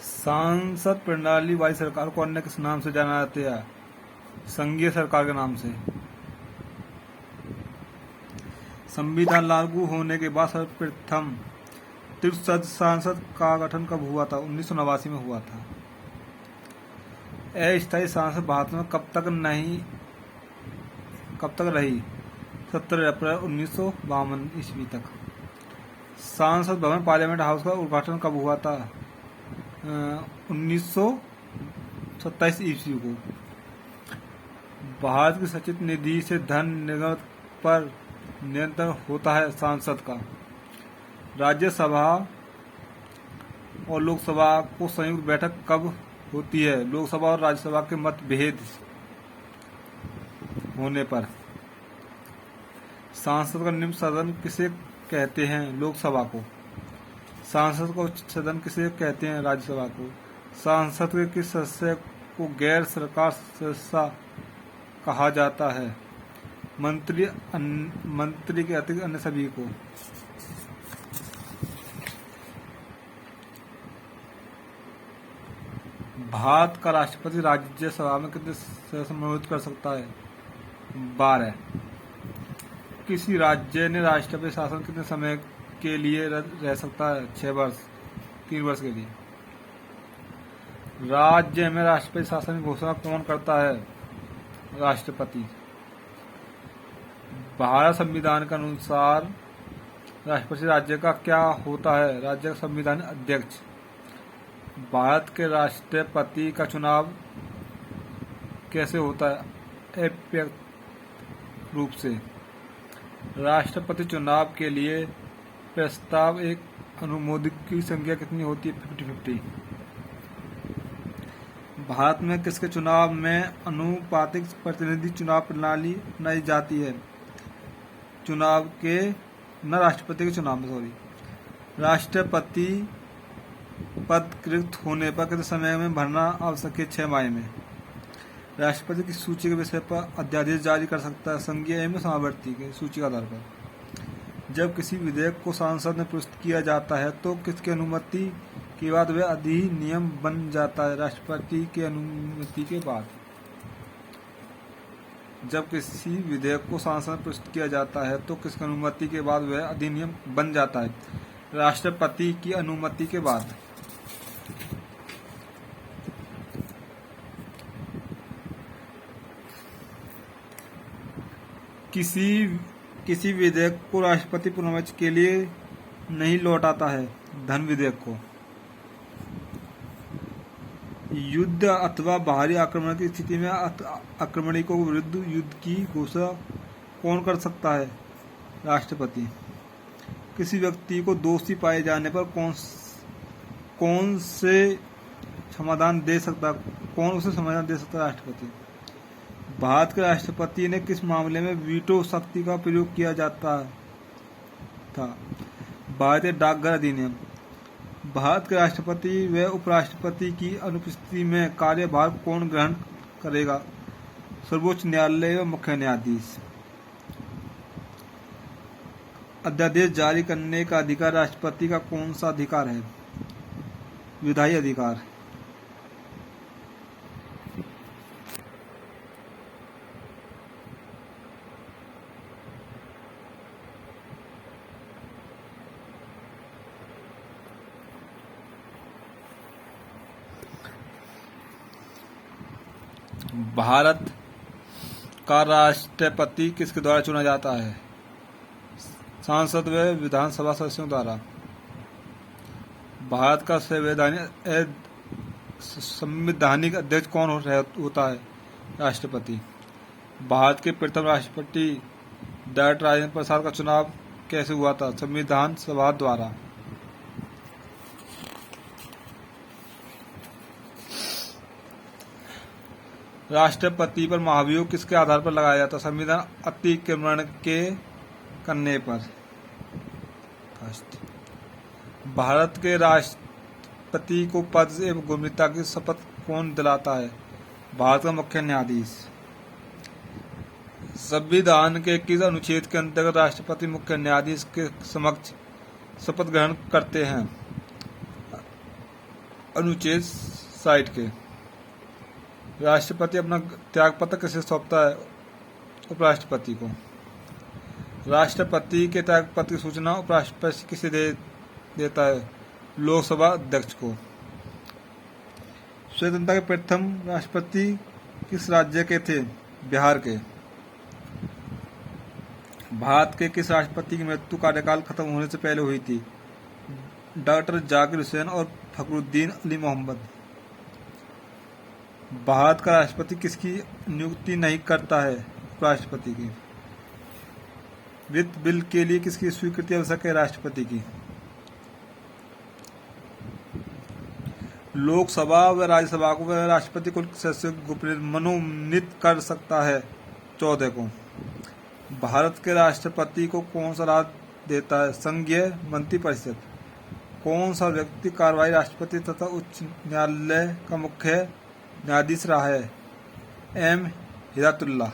सांसद प्रणाली वाली सरकार को अन्य किस नाम से जाना जाता है? संघीय सरकार के नाम से। संविधान लागू होने के बाद सर्वप्रथम त्रिसदस्य संसद का गठन कब हुआ था? 1989 में हुआ था। अस्थायी संसद भारत में कब तक रही? 17 अप्रैल 1952 ईस्वी तक। संसद भवन पार्लियामेंट हाउस का उद्घाटन कब हुआ था? 1927 ईस्वी को। भारत की सचिव निधि से धन निर्गत पर नियंत्रण होता है संसद का। राज्यसभा और लोकसभा को संयुक्त बैठक कब होती है? लोकसभा और राज्यसभा के मतभेद होने पर। संसद का निम्न सदन किसे कहते हैं? लोकसभा को। संसद का उच्च सदन किसे कहते हैं? राज्यसभा को। संसद के किस सदस्य को गैर सरकार सदस्य कहा जाता है? मंत्री के अतिरिक्त अन्य सभी को। भारत का राष्ट्रपति राज्यसभा में कितने सदस्य सम्मिलित कर सकता है? 12। किसी राज्य ने राष्ट्रपति शासन कितने समय के लिए रह सकता है? 6 वर्ष, 3 वर्ष के लिए। राज्य में राष्ट्रपति शासन की घोषणा कौन करता है? राष्ट्रपति। भारत संविधान के अनुसार राष्ट्रपति राज्य का क्या होता है? राज्य का संविधान अध्यक्ष। भारत के राष्ट्रपति का चुनाव कैसे होता है? अप्रत्यक्ष रूप से। राष्ट्रपति चुनाव के लिए प्रस्ताव एक अनुमोदक की संख्या कितनी होती है? 50-50। भारत में किसके चुनाव में अनुपातिक प्रतिनिधि चुनाव प्रणाली अपनाई जाती है? राष्ट्रपति के चुनाव में राष्ट्रपति पद रिक्त होने पर कितने समय में भरना आवश्यक है? 6 माह में। राष्ट्रपति की सूची के विषय पर अध्यादेश जारी कर सकता है संघीय एवं समावर्ती के सूची के आधार पर। जब किसी विधेयक को संसद में प्रस्तुत किया जाता है तो किसकी अनुमति के बाद वह अधिनियम बन जाता है? राष्ट्रपति की अनुमति के बाद। जब किसी विधेयक को संसद में प्रस्तुत किया जाता है तो किसकी अनुमति के बाद वह अधिनियम बन जाता है? राष्ट्रपति की अनुमति के बाद। किसी विधेयक को राष्ट्रपति पुनर्विचार के लिए नहीं लौटाता है? धन विधेयक को। युद्ध अथवा बाहरी आक्रमण की स्थिति में आक्रमणी को विरुद्ध युद्ध की घोषणा कौन कर सकता है? राष्ट्रपति। किसी व्यक्ति को दोषी पाए जाने पर कौन उसे समाधान दे सकता है? राष्ट्रपति। भारत के राष्ट्रपति ने किस मामले में वीटो शक्ति का प्रयोग किया जाता था? भारतीय डाकघर अधिनियम। भारत के राष्ट्रपति व उपराष्ट्रपति की अनुपस्थिति में कार्यभार कौन ग्रहण करेगा? सर्वोच्च न्यायालय व मुख्य न्यायाधीश। अध्यादेश जारी करने का अधिकार राष्ट्रपति का कौन सा अधिकार है? विधायी अधिकार। भारत का राष्ट्रपति किसके द्वारा चुना जाता है? सांसद व विधानसभा सदस्यों द्वारा। भारत का संवैधानिक अध्यक्ष कौन होता है? राष्ट्रपति। भारत के प्रथम राष्ट्रपति डॉक्टर राजेंद्र प्रसाद का चुनाव कैसे हुआ था? संविधान सभा द्वारा। राष्ट्रपति पर महाभियोग किसके आधार पर लगाया जाता? संविधान अतिक्रमण के करने पर। भारत के राष्ट्रपति को पद एवं गोपनीयता की शपथ कौन दिलाता है? भारत का मुख्य न्यायाधीश। संविधान के किस अनुच्छेद के अंतर्गत राष्ट्रपति मुख्य न्यायाधीश के समक्ष शपथ ग्रहण करते हैं? अनुच्छेद 60 के। राष्ट्रपति अपना त्यागपत्र किसे सौंपता है? उपराष्ट्रपति को। राष्ट्रपति के त्यागपत्र की सूचना उपराष्ट्रपति किसे देता है? लोकसभा अध्यक्ष को। स्वतंत्रता के प्रथम राष्ट्रपति किस राज्य के थे? बिहार के। भारत के किस राष्ट्रपति की मृत्यु कार्यकाल खत्म होने से पहले हुई थी? डॉक्टर जाकिर हुसैन और फखरुद्दीन अली मोहम्मद। भारत का राष्ट्रपति किसकी नियुक्ति नहीं करता है? उपराष्ट्रपति की। वित्त बिल के लिए किसकी स्वीकृति आवश्यक है? राष्ट्रपति की। लोकसभा व राज्यसभा को राष्ट्रपति कुल सदस्यों को मनोनीत कर सकता है? 14 को। भारत के राष्ट्रपति को कौन सा राज देता है? संघीय मंत्रिपरिषद। कौन सा व्यक्ति कार्यवाही राष्ट्रपति तथा उच्च न्यायालय का मुख्य न्यायाधीश रहा है? एम हिदायतुल्लाह।